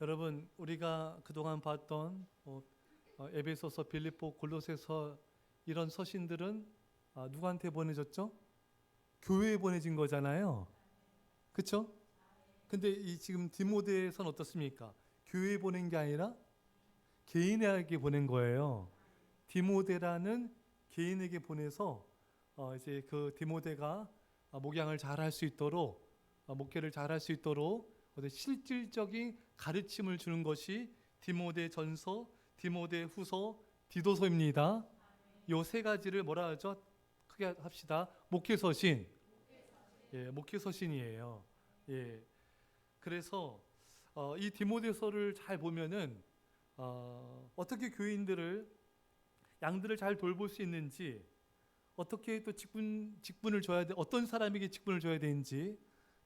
여러분, 우리가 그동안 봤던 에베소서, 빌립보, 골로새서 이런 서신들은 누구한테 보내졌죠? 교회에 보내진 거잖아요. 그렇죠? 근데 이 지금 디모데서는 어떻습니까? 교회에 보낸 게 아니라 개인에게 보낸 거예요. 디모데라는 개인에게 보내서 이제 그 디모데가 목양을 잘 할 수 있도록, 목회를 잘 할 수 있도록 어떤 실질적인 가르침을 주는 것이 디모데 전서, 디모데 후서, 디도서입니다. 요 세 가지를 뭐라 하죠? 크게 합시다. 목회서신. 예, 목회서신이에요. 예. 그래서 이 디모데서를 잘 보면은 어떻게 교인들을, 양들을 잘 돌볼 수 있는지, 어떻게 또 직분을 줘야 돼, 어떤 사람에게 직분을 줘야 되는지,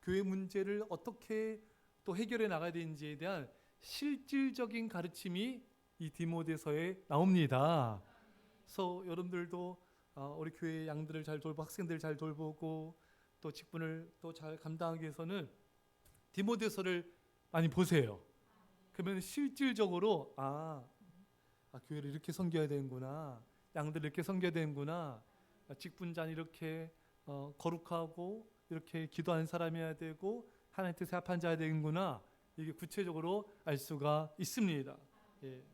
교회 문제를 어떻게 또 해결해 나가야 되는지에 대한 실질적인 가르침이 이 디모데서에 나옵니다. 그래서 여러분들도 우리 교회 양들을 잘 돌보고 학생들을 잘 돌보고 또 직분을 또 잘 감당하기 위해서는 디모데서를 많이 보세요. 그러면 실질적으로 교회를 이렇게 섬겨야 되는구나, 양들을 이렇게 섬겨야 되는구나, 직분자는 이렇게 거룩하고 이렇게 기도하는 사람이어야 되고 하나님 뜻에 합한 자야 되는구나, 이게 구체적으로 알 수가 있습니다. 예.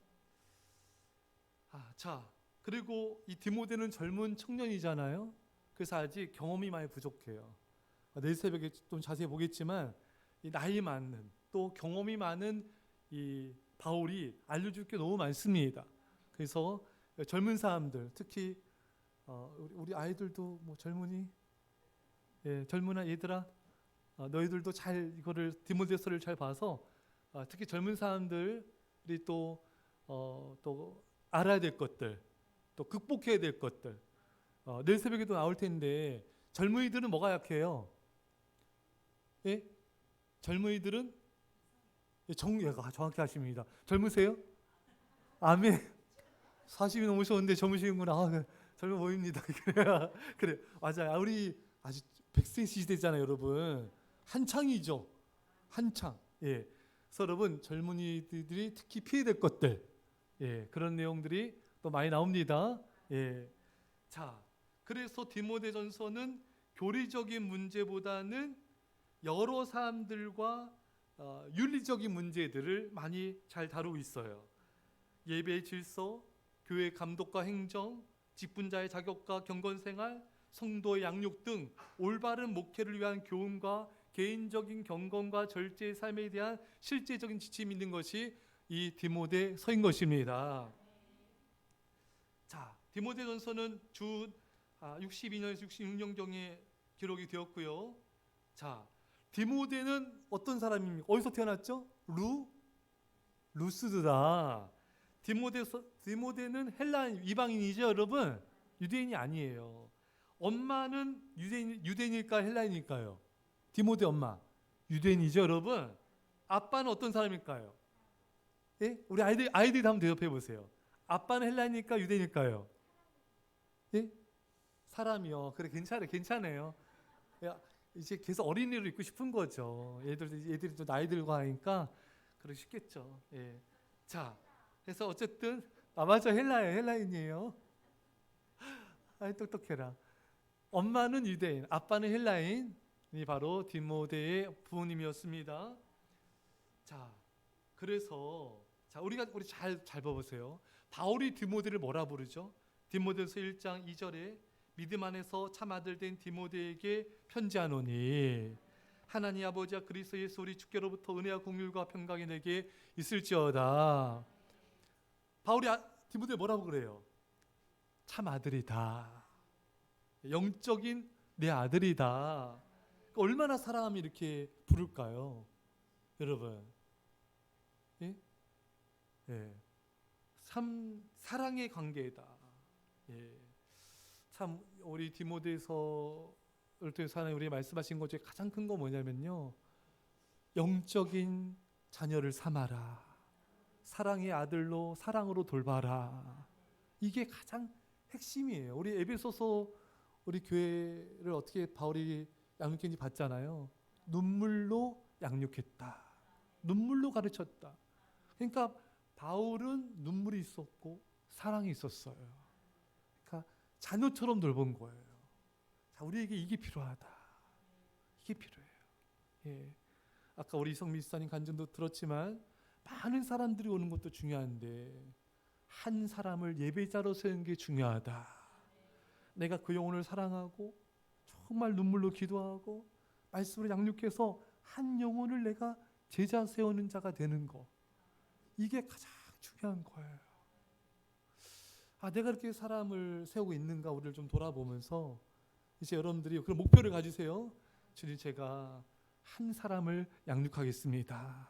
자, 그리고 이 디모데는 젊은 청년이잖아요. 그래서 아직 경험이 많이 부족해요. 내일 새벽에 좀 자세히 보겠지만 이 나이 많은, 또 경험이 많은 이 바울이 알려줄 게 너무 많습니다. 그래서 젊은 사람들, 특히 우리 아이들도 뭐 젊은이, 젊은아 얘들아, 너희들도 잘 이거를 디모데서를 잘 봐서 특히 젊은 사람들이 또 알아야 될 것들, 또 극복해야 될 것들, 내일 새벽에도 나올 텐데 젊은이들은 뭐가 약해요? 예? 젊은이들은 정확히 하십니다. 젊으세요? 아멘. 40이 넘으셨는데 젊으시는구나. 젊어 보입니다. 그래, 맞아요. 우리 아직 100세 시대잖아요, 여러분. 한창이죠. 한창. 예. 그래서 여러분, 젊은이들이 특히 피해야 될 것들, 그런 내용들이 또 많이 나옵니다. 예. 자, 그래서 디모데전서는 교리적인 문제보다는 여러 사람들과 윤리적인 문제들을 많이 잘 다루고 있어요. 예배의 질서, 교회 감독과 행정, 직분자의 자격과 경건생활, 성도의 양육 등 올바른 목회를 위한 교훈과 개인적인 경건과 절제의 삶에 대한 실제적인 지침이 있는 것이 이 디모데서인 것입니다. 자, 디모데전서는 주 62년에서 66년경에 기록이 되었고요. 자, 디모데는 어떤 사람입니까? 어디서 태어났죠? 루스드다. 디모데는 헬라 이방인이죠, 여러분. 유대인이 아니에요. 엄마는 유대인일까 헬라인일까요? 디모데 엄마 유대인이죠, 여러분. 아빠는 어떤 사람일까요? 예? 우리 아이들이 한번 대답해 보세요. 아빠는 헬라인일까 유대인일까요? 예? 사람이요. 그래, 괜찮아요. 야, 이제 계속 어린이로 있고 싶은 거죠. 얘들이 또 나이 들고 하니까 그러기 쉽겠죠. 예. 자, 그래서 어쨌든 맞아, 헬라인이에요. 아이, 똑똑해라. 엄마는 유대인, 아빠는 헬라인이 바로 디모데의 부모님이었습니다. 자, 그래서 우리 잘 봐보세요. 바울이 디모데를 뭐라 부르죠? 디모데서 1장 2절에 믿음 안에서 참 아들 된 디모데에게 편지하노니 하나님 아버지와 그리스도 예수 우리 주께로부터 은혜와 공율과 평강이 내게 있을지어다. 바울이 디모데 뭐라고 그래요? 참 아들이다. 영적인 내 아들이다. 얼마나 사랑하면 이렇게 부를까요? 여러분. 예? 예. 참 사랑의 관계다. 예. 참 우리 디모데서를 통해서 하나님 우리 말씀하신 것 중에 가장 큰 거 뭐냐면요, 영적인 자녀를 삼아라, 사랑의 아들로 사랑으로 돌봐라. 이게 가장 핵심이에요. 우리 에베소서 우리 교회를 어떻게 바울이 양육했는지 봤잖아요. 눈물로 양육했다. 눈물로 가르쳤다. 그러니까 바울은 눈물이 있었고 사랑이 있었어요. 그러니까 자녀처럼 돌본 거예요. 자, 우리에게 이게 필요하다. 이게 필요해요. 예. 아까 우리 이성미 지사님 간증도 들었지만 많은 사람들이 오는 것도 중요한데 한 사람을 예배자로 세우는 게 중요하다. 내가 그 영혼을 사랑하고 정말 눈물로 기도하고 말씀으로 양육해서 한 영혼을 내가 제자 세우는 자가 되는 거, 이게 가장 중요한 거예요. 내가 이렇게 사람을 세우고 있는가 우리를 좀 돌아보면서 이제 여러분들이 그런 목표를 가지세요. 주님, 제가 한 사람을 양육하겠습니다.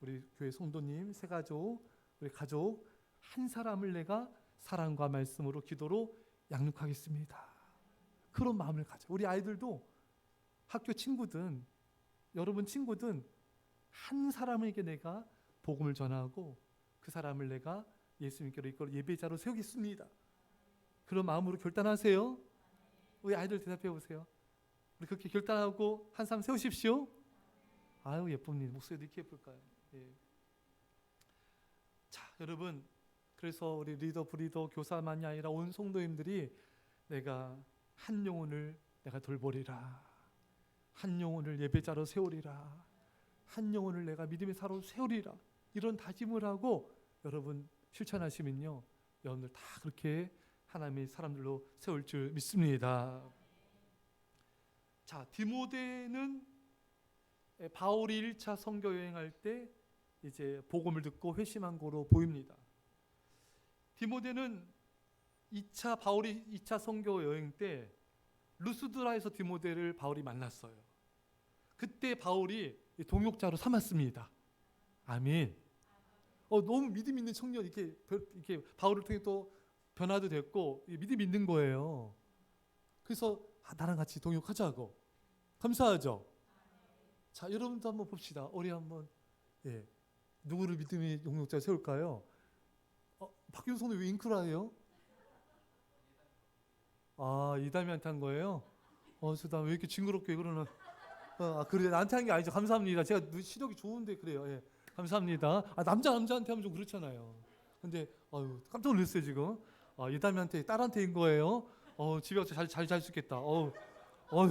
우리 교회 성도님, 새가족, 우리 가족 한 사람을 내가 사랑과 말씀으로 기도로 양육하겠습니다. 그런 마음을 가져. 우리 아이들도 학교 친구든 여러분 친구든 한 사람에게 내가 복음을 전하고 그 사람을 내가 예수님께로 이끌어 예배자로 세우겠습니다. 그런 마음으로 결단하세요. 우리 아이들 대답해 보세요. 우리 그렇게 결단하고 한 사람 세우십시오. 아유, 예쁩니다. 목소리도 이렇게 예쁠까요? 예. 자, 여러분, 그래서 우리 리더, 브리더, 교사만이 아니라 온 성도님들이 내가 한 영혼을 내가 돌보리라, 한 영혼을 예배자로 세우리라, 한 영혼을 내가 믿음의 사로 세우리라, 이런 다짐을 하고 여러분 실천하시면요, 여러분들 다 그렇게 하나님의 사람들로 세울 줄 믿습니다. 자, 디모데는 바울이 1차 선교 여행할 때 이제 복음을 듣고 회심한 거로 보입니다. 디모데는 바울이 2차 선교 여행 때 루스드라에서 디모데를 바울이 만났어요. 그때 바울이 동역자로 삼았습니다. 아멘. 너무 믿음 있는 청년, 이렇게 바울을 통해 또 변화도 됐고 믿음 있는 거예요. 그래서 나랑 같이 동역하자고. 감사하죠. 자, 여러분도 한번 봅시다. 우리 한번 누구를 믿음의 동역자 세울까요? 박윤성은 왜 잉크라 해요? 이담이한테 한 거예요? 왜 이렇게 징그럽게 그러나? 그래, 나한테 한 게 아니죠. 감사합니다. 제가 시력이 좋은데 그래요. 예, 감사합니다. 남자한테 하면 좀 그렇잖아요. 근데 깜짝 놀랐어요 지금. 이담이한테 딸한테인 거예요. 집에 가서 잘 잘 수 있겠다.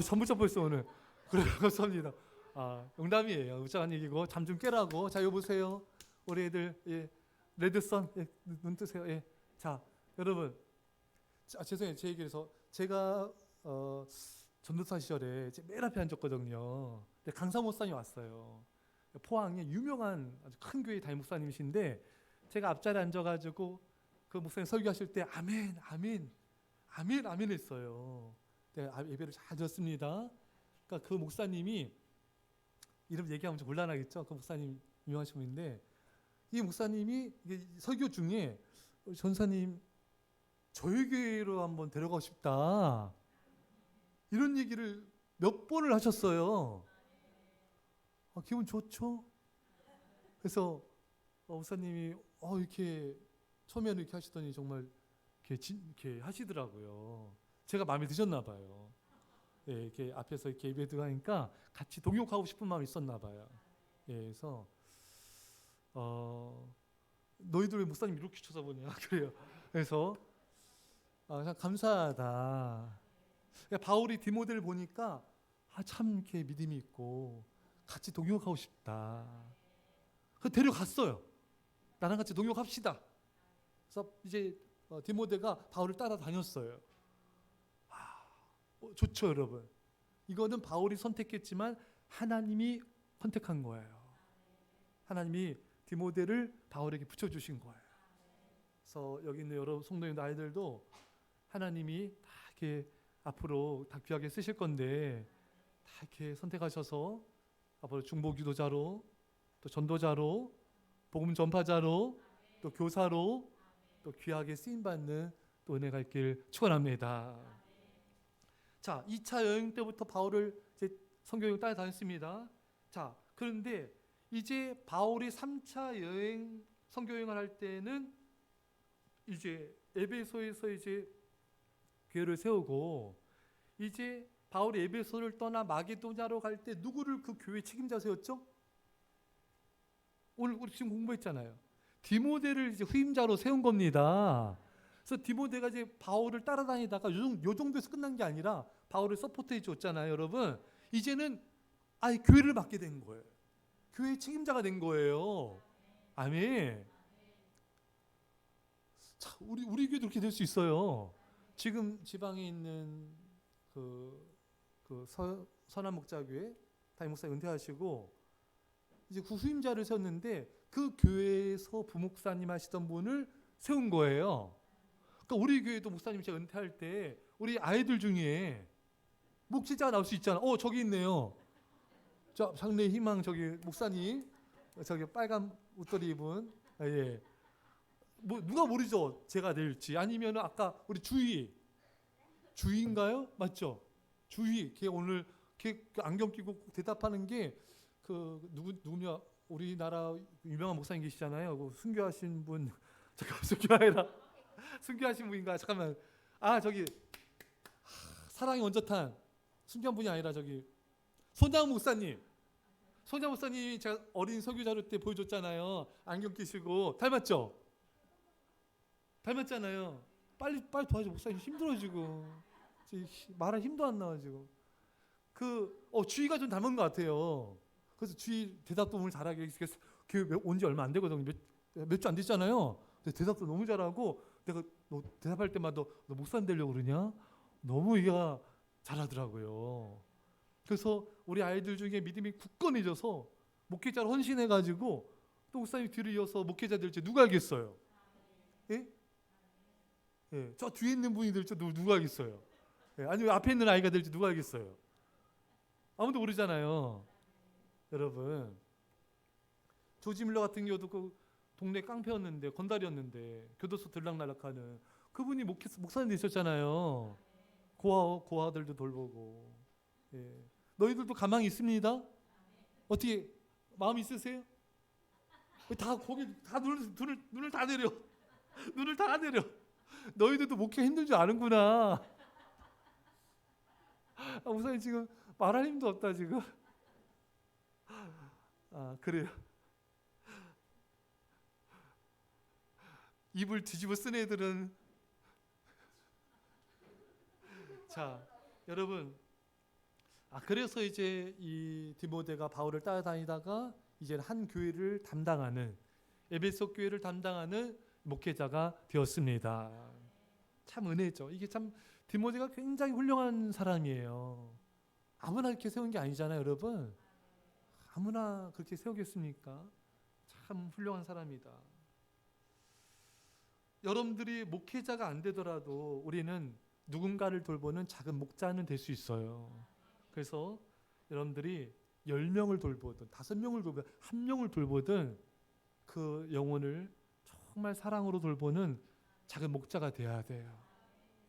잠못 잡고 있어 오늘. 그래, 감사합니다. 농담이에요. 웃자한 얘기고 잠 좀 깨라고. 자, 여보세요. 우리 애들 레드선 눈 뜨세요. 예. 자, 여러분. 죄송해요. 제 얘기해서 제가 전도사 시절에 맨 앞에 앉았거든요. 근데 강사 목사님 왔어요. 포항에 유명한 아주 큰 교회 담임 목사님이신데 제가 앞자리에 앉아가지고 그 목사님 설교하실 때 아멘, 아멘, 아멘, 아멘 했어요. 예배를 잘 드렸습니다. 그러니까 그 목사님이 이름 얘기하면 좀 곤란하겠죠. 그 목사님 유명하신 분인데 이 목사님이 설교 중에 전사님 저희 교회로 한번 데려가고 싶다, 이런 얘기를 몇 번을 하셨어요. 기분 좋죠? 그래서 목사님이 이렇게 처음에는 이렇게 하시더니 정말 이렇게 하시더라고요. 제가 마음에 드셨나 봐요. 이렇게 앞에서 이렇게 예배 드리니까 같이 동역하고 싶은 마음이 있었나 봐요. 그래서 너희들 왜 목사님 이렇게 쳐다보냐 그래요. 그래서 참 감사하다. 바울이 디모데를 보니까 참 이렇게 믿음이 있고 같이 동역하고 싶다. 그래서 데려갔어요. 나랑 같이 동역합시다. 그래서 이제 디모데가 바울을 따라다녔어요. 좋죠, 여러분. 이거는 바울이 선택했지만 하나님이 선택한 거예요. 하나님이 디모데를 바울에게 붙여주신 거예요. 그래서 여기 있는 여러 성도님들 아이들도 하나님이 다 이렇게 앞으로 다 귀하게 쓰실 건데 다 이렇게 선택하셔서 앞으로 중보 기도자로, 또 전도자로, 복음 전파자로, 또 교사로 또 귀하게 쓰임 받는 또 은혜가 있길 축원합니다. 자, 2차 여행 때부터 바울을 이제 선교여행 따라다녔습니다. 자, 그런데 이제 바울이 3차 여행 선교여행을 할 때는 이제 에베소에서 이제 교회를 세우고 이제 바울이 에베소를 떠나 마게도냐로 갈 때 누구를 그 교회 책임자 세웠죠? 오늘 우리 지금 공부했잖아요. 디모데를 이제 후임자로 세운 겁니다. 그래서 디모데가 이제 바울을 따라다니다가 요 정도에서 끝난 게 아니라 바울을 서포트해 줬잖아요, 여러분. 이제는 아예 교회를 맡게 된 거예요. 교회 책임자가 된 거예요. 아멘. 자, 우리 교회도 그렇게 될 수 있어요. 지금 지방에 있는 선한 목자교회 담임 목사 은퇴하시고 이제 그 후임자를 세웠는데 그 교회에서 부목사님 하시던 분을 세운 거예요. 그러니까 우리 교회도 목사님 제가 은퇴할 때 우리 아이들 중에 목회자가 나올 수 있잖아. 저기 있네요. 자, 장래 희망 저기 목사님 저기 빨간 옷걸이 입은 예. 뭐 누가 모르죠? 제가 될지 아니면 아까 우리 주희인가요? 맞죠? 주희 걔 오늘 걔 안경 끼고 대답하는 게 누구냐? 우리나라 유명한 목사님 계시잖아요. 그 순교하신 분 잠깐 순교하신 분인가? 잠깐만. 저기 사랑의 원조탄 순교한 분이 아니라 저기 손양 목사님이 제가 어린 설교자료 때 보여줬잖아요. 안경 끼시고 닮았죠? 닮았잖아요. 빨리 도와줘. 목사님 힘들어 지금. 말할 힘도 안 나와 지금. 주희가 좀 닮은 것 같아요. 그래서 주희 대답도 오늘 잘하게 교회 온 지 얼마 안 되거든요. 몇 주 안 됐잖아요. 근데 대답도 너무 잘하고 내가 너 대답할 때마다 너 목사님 되려고 그러냐? 너무 얘가 잘하더라고요. 그래서 우리 아이들 중에 믿음이 굳건해져서 목회자로 헌신해가지고 또 목사님 뒤를 이어서 목회자 될지 누가 알겠어요? 예? 예, 저 뒤에 있는 분이 될지 누가 알겠어요? 예, 아니면 앞에 있는 아이가 될지 누가 알겠어요? 아무도 모르잖아요. 여러분, 조지 밀러 같은 경우도 그 동네 깡패였는데 건달이었는데 교도소 들락날락하는 그분이 목사님 되셨잖아요. 고아들도 돌보고. 예. 너희들도 가망이 있습니다. 어떻게 마음 있으세요? 다 거기 다 눈을 다 내려. 눈을 다 내려. 너희들도 목회 힘들 줄 아는구나. 목사님 지금 말할 힘도 없다 지금. 그래요. 입을 뒤집어 쓴 애들은 자, 여러분. 그래서 이제 이 디모데가 바울을 따라다니다가 이제 한 교회를 담당하는 에베소 교회를 담당하는 목회자가 되었습니다. 참 은혜죠. 이게 참 디모데가 굉장히 훌륭한 사람이에요. 아무나 이렇게 세운 게 아니잖아요, 여러분. 아무나 그렇게 세우겠습니까? 참 훌륭한 사람이다. 여러분들이 목회자가 안 되더라도 우리는 누군가를 돌보는 작은 목자는 될 수 있어요. 그래서 여러분들이 10명을 돌보든 5명을 돌보든 1명을 돌보든 그 영혼을 정말 사랑으로 돌보는 작은 목자가 돼야 돼요.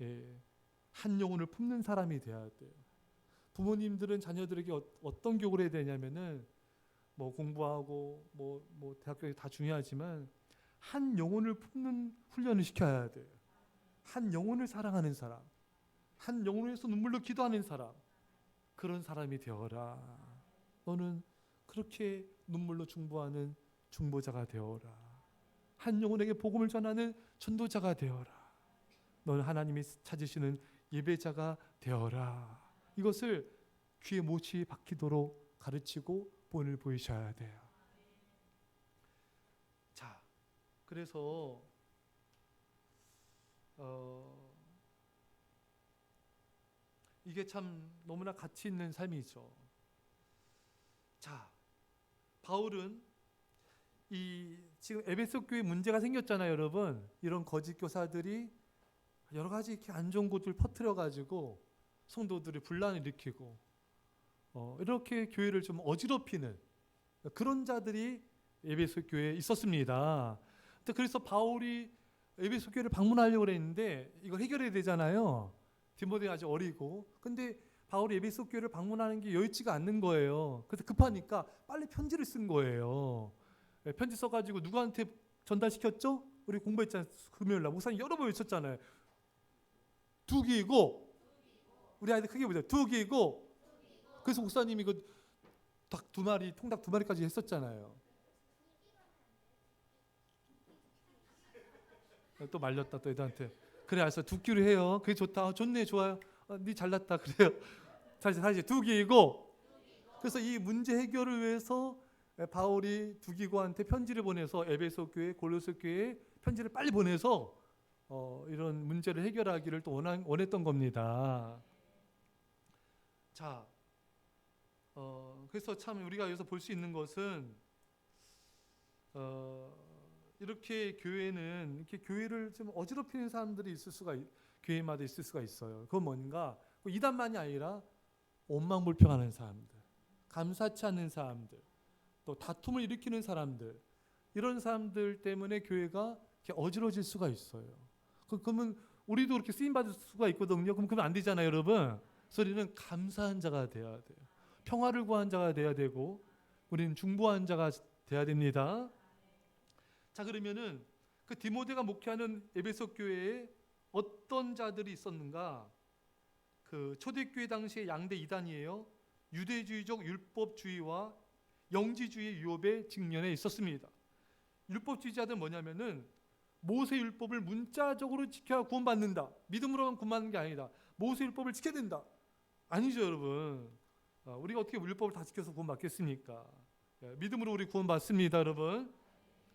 예. 한 영혼을 품는 사람이 돼야 돼요. 부모님들은 자녀들에게 어떤 교육을 해야 되냐면은 뭐 공부하고 뭐 대학교에 다 중요하지만 한 영혼을 품는 훈련을 시켜야 돼요. 한 영혼을 사랑하는 사람, 한 영혼을 위해서 눈물로 기도하는 사람, 그런 사람이 되어라. 너는 그렇게 눈물로 중보하는 중보자가 되어라. 한 영혼에게 복음을 전하는 전도자가 되어라. 너는 하나님이 찾으시는 예배자가 되어라. 이것을 귀에 못이 박히도록 가르치고 본을 보이셔야 돼요. 자, 그래서 이게 참 너무나 가치 있는 삶이죠. 자, 바울은 지금 에베소 교회 문제가 생겼잖아요, 여러분. 이런 거짓 교사들이 여러 가지 이렇게 안 좋은 것들 퍼뜨려 가지고 성도들이 분란을 일으키고 이렇게 교회를 좀 어지럽히는 그런 자들이 에베소 교회에 있었습니다. 그래서 바울이 에베소 교회를 방문하려고 했는데 이거 해결해야 되잖아요. 디모데가 아직 어리고. 근데 바울이 에베소 교회를 방문하는 게 여의치가 않는 거예요. 그래서 급하니까 빨리 편지를 쓴 거예요. 편지 써가지고 누구한테 전달시켰죠? 우리 공부했잖아요. 금요일 날 목사님 여러 번 외쳤잖아요. 두기고, 우리 아이들 크게 보자. 두기고. 그래서 목사님이 그 닭 2마리, 통닭 2마리까지 했었잖아요. 또 말렸다 또 애들한테. 그래 알았어, 두 끼로 해요. 그게 좋다. 좋네, 좋아요. 네 잘났다. 그래요. 다시 두 끼이고. 그래서 이 문제 해결을 위해서 바울이 두기고한테 편지를 보내서 에베소 교회, 골로새 교회에 편지를 빨리 보내서 이런 문제를 해결하기를 또 원했던 겁니다. 자, 그래서 참 우리가 여기서 볼 수 있는 것은 이렇게 교회는 이렇게 교회를 좀 어지럽히는 사람들이 교회마다 있을 수가 있어요. 그건 뭔가 이단만이 아니라 원망불평하는 사람들, 감사치 않는 사람들, 또 다툼을 일으키는 사람들, 이런 사람들 때문에 교회가 이렇게 어지러질 수가 있어요. 그러면 우리도 그렇게 쓰임 받을 수가 있거든요. 그러면 안 되잖아요, 여러분. 그래서 우리는 감사한 자가 돼야 돼요. 평화를 구한 자가 돼야 되고, 우리는 중보한 자가 돼야 됩니다. 자, 그러면은 그 디모데가 목회하는 에베소 교회에 어떤 자들이 있었는가? 그 초대교회 당시의 양대 이단이에요. 유대주의적 율법주의와 영지주의 유업의 직면에 있었습니다. 율법주의자들은 뭐냐면은 모세 율법을 문자적으로 지켜야 구원받는다. 믿음으로만 구원받는 게 아니다. 모세 율법을 지켜야 된다. 아니죠, 여러분. 우리가 어떻게 율법을 다 지켜서 구원받겠습니까? 믿음으로 우리 구원받습니다, 여러분.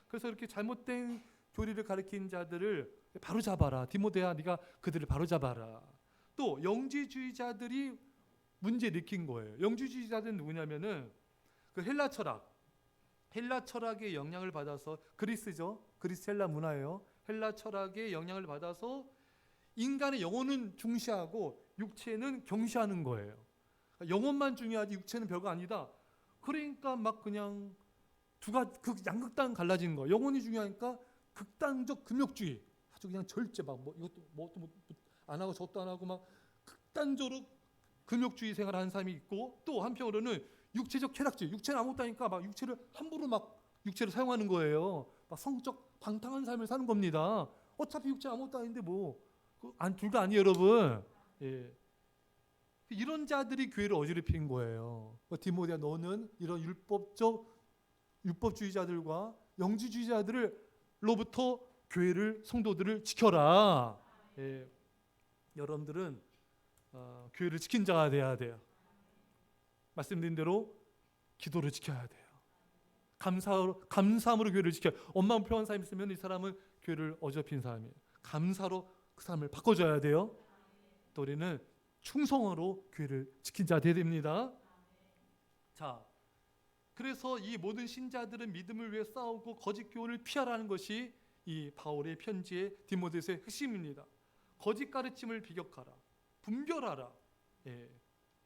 그래서 이렇게 잘못된 교리를 가르친 자들을 바로 잡아라. 디모데야, 네가 그들을 바로 잡아라. 또 영지주의자들이 문제 일으킨 거예요. 영지주의자들은 누구냐면은 그 헬라 철학의 영향을 받아서, 그리스죠. 그리스 헬라 문화예요. 헬라 철학의 영향을 받아서 인간의 영혼은 중시하고 육체는 경시하는 거예요. 영혼만 중요하지 육체는 별거 아니다. 그러니까 막 그냥 양극단 갈라진 거. 영혼이 중요하니까 극단적 금욕주의, 아주 그냥 절제, 막 이것도 안 하고 저것도 안 하고 막 극단적으로 금욕주의 생활하는 사람이 있고, 또 한편으로는 육체적 쾌락주의, 육체는 아무것도 아니까 막 육체를 함부로 막 육체를 사용하는 거예요. 막 성적 방탕한 삶을 사는 겁니다. 어차피 육체 아무것도 아닌데 둘 다 아니에요, 여러분. 예. 이런 자들이 교회를 어지럽힌 거예요. 디모데야, 너는 이런 율법주의자들과 영지주의자들로부터 교회를, 성도들을 지켜라. 예. 여러분들은 교회를 지킨 자가 돼야 돼요. 말씀드린 대로 기도를 지켜야 돼요. 감사함으로 교회를 지켜요. 원망불평한 사람이 있으면 이 사람은 교회를 어지럽힌 사람이에요. 감사로 그 사람을 바꿔줘야 돼요. 또 우리는 충성으로 교회를 지킨 자가 되어야 됩니다. 자, 그래서 이 모든 신자들은 믿음을 위해 싸우고 거짓 교훈을 피하라는 것이 이 바울의 편지의 디모데서의 핵심입니다. 거짓 가르침을 비격하라, 분별하라. 예,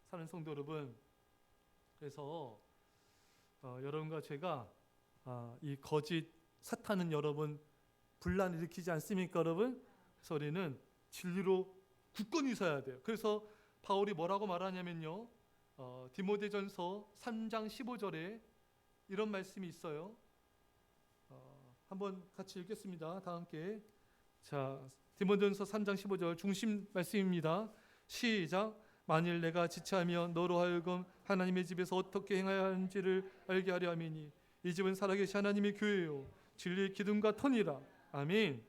사는 성도 여러분, 그래서 여러분과 제가 이 거짓 사탄은 여러분 분란을 일으키지 않습니까, 여러분? 그래서 우리는 진리로 굳건히 서야 돼요. 그래서 바울이 뭐라고 말하냐면요, 디모데전서 3장 15절에 이런 말씀이 있어요. 한번 같이 읽겠습니다. 다 함께. 자, 디모데전서 3장 15절 중심 말씀입니다. 시작. 만일 내가 지체하며 너로 하여금 하나님의 집에서 어떻게 행해야 하는지를 알게 하려 함이니 이 집은 살아계신 하나님의 교회요 진리의 기둥과 터니라. 아멘.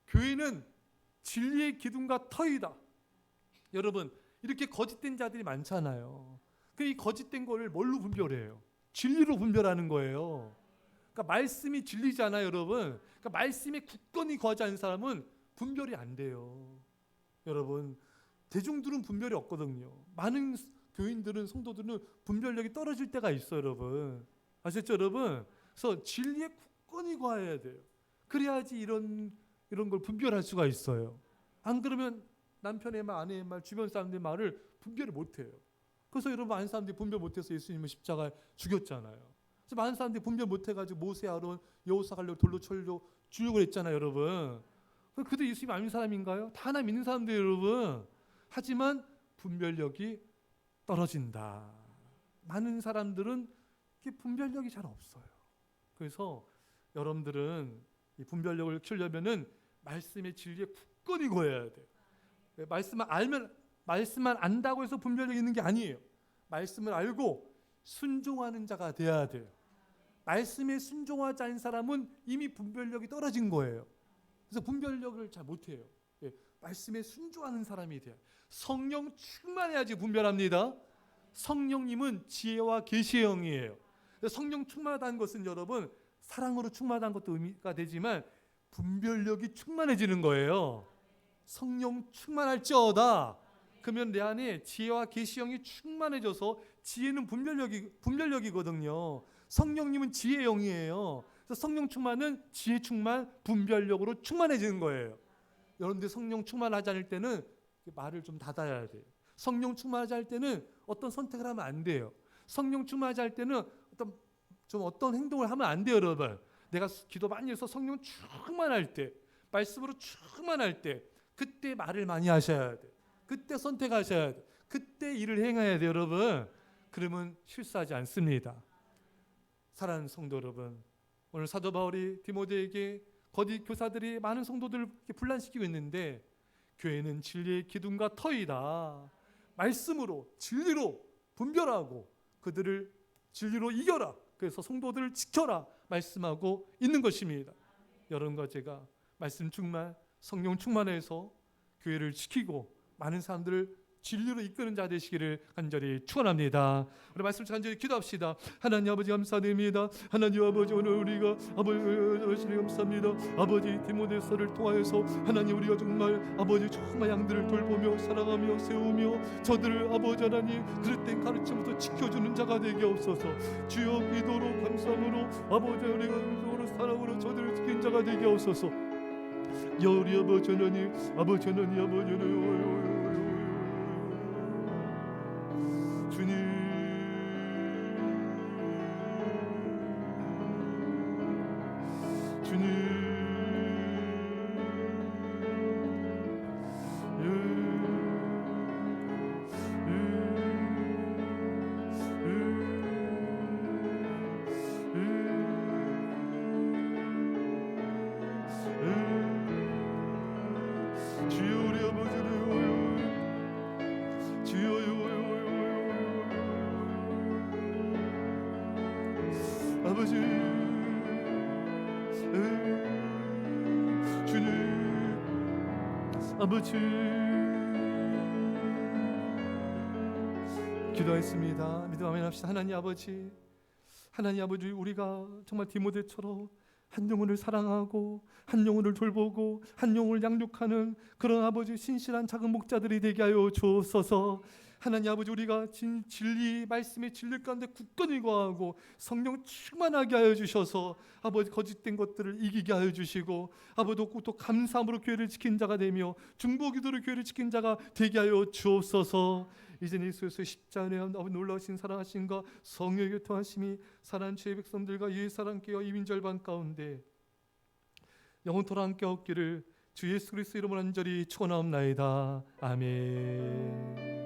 교회는 진리의 기둥과 터이다. 여러분, 이렇게 거짓된 자들이 많잖아요. 이 거짓된 거를 뭘로 분별해요? 진리로 분별하는 거예요. 그러니까 말씀이 진리잖아요, 여러분. 그러니까 말씀에 굳건히 거하지 않는 사람은 분별이 안 돼요. 여러분, 대중들은 분별이 없거든요. 많은 교인들은, 성도들은 분별력이 떨어질 때가 있어요, 여러분. 아셨죠, 여러분? 그래서 진리에 굳건히 거해야 돼요. 그래야지 이런 걸 분별할 수가 있어요. 안 그러면 남편의 말, 아내의 말, 주변 사람들의 말을 분별을 못해요. 그래서 여러분, 많은 사람들이 분별 못해서 예수님을 십자가에 죽였잖아요. 그래서 많은 사람들이 분별 못해가지고 모세, 아론, 여호사 가려고 돌로 쳐려 죽이려고 했잖아요, 여러분. 그들 예수님 아닌 사람인가요? 다 하나 믿는 사람들이에요, 여러분. 하지만 분별력이 떨어진다. 많은 사람들은 분별력이 잘 없어요. 그래서 여러분들은 이 분별력을 키우려면은 말씀의 진리에 굳건히 거해야 돼요. 말씀만 안다고 해서 분별력이 있는 게 아니에요. 말씀을 알고 순종하는 자가 돼야 돼요. 말씀에 순종하지 않은 사람은 이미 분별력이 떨어진 거예요. 그래서 분별력을 잘 못해요. 예, 말씀에 순종하는 사람이 돼요. 성령 충만해야지 분별합니다. 성령님은 지혜와 계시의 영이에요. 성령 충만하다는 것은 여러분 사랑으로 충만한 것도 의미가 되지만 분별력이 충만해지는 거예요. 성령 충만할지어다. 그러면 내 안에 지혜와 계시 영이 충만해져서 지혜는 분별력이거든요. 성령님은 지혜의 영이에요. 그래서 성령 충만은 지혜 충만, 분별력으로 충만해지는 거예요. 여러분들 성령 충만하지 않을 때는 말을 좀 닫아야 돼요. 성령 충만하지 않을 때는 어떤 선택을 하면 안 돼요. 성령 충만하지 않을 때는 어떤 행동을 하면 안 돼요, 여러분. 내가 기도 많이 해서 성령 충만할 때, 말씀으로 충만할 때, 그때 말을 많이 하셔야 돼요. 그때 선택하셔야 돼요. 그때 일을 행해야 돼요, 여러분. 그러면 실수하지 않습니다. 사랑하는 성도 여러분, 오늘 사도 바울이 디모데에게 거짓 교사들이 많은 성도들을 분란시키고 있는데 교회는 진리의 기둥과 터이다. 말씀으로 진리로 분별하고 그들을 진리로 이겨라. 그래서 성도들을 지켜라 말씀하고 있는 것입니다. 여러분과 제가 말씀 충만, 성령 충만해서 교회를 지키고 많은 사람들을 진리로 이끄는 자 되시기를 간절히 축원합니다. 우리 말씀 간절히 기도합시다. 하나님 아버지 감사드립니다. 하나님 아버지 오늘 우리가 아버지 감사합니다. 아버지 디모데서를 통하여서 하나님 우리가 정말 아버지 정말 양들을 돌보며 사랑하며 세우며 저들을 아버지 하나님 그릇된 가르침부터 지켜주는 자가 되게 없어서 주여 기도로 감사함으로 아버지 우리가 의도로 사랑으로 저들을 지킨 자가 되게 없어서 우리 아버지 하나님 아버지 하나님 아버지 하나님 주님 주여 우리 아버지를 주여 아버지 주님 아버지 기도했습니다. 믿음 아멘 합시다. 하나님 아버지 우리가 정말 디모데처럼 한 영혼을 사랑하고 한 영혼을 돌보고 한 영혼을 양육하는 그런 아버지 신실한 작은 목자들이 되게 하여 주옵소서. 하나님 아버지 우리가 진리 말씀의 진리 가운데 굳건히 거하고 성령 충만하게 하여 주셔서 아버지 거짓된 것들을 이기게 하여 주시고 아버지 또 감사함으로 교회를 지킨 자가 되며 중보기도로 교회를 지킨 자가 되게 하여 주옵소서. 이제 예수의 십자가의 아버지 놀라우신 사랑하심과 성령의 교통하심이 사랑하는 주의 백성들과 이 사랑께와 이민절반 가운데 영원토록 함께 없기를 주 예수 그리스도 이름으로 간절히 축원하옵나이다. 아멘.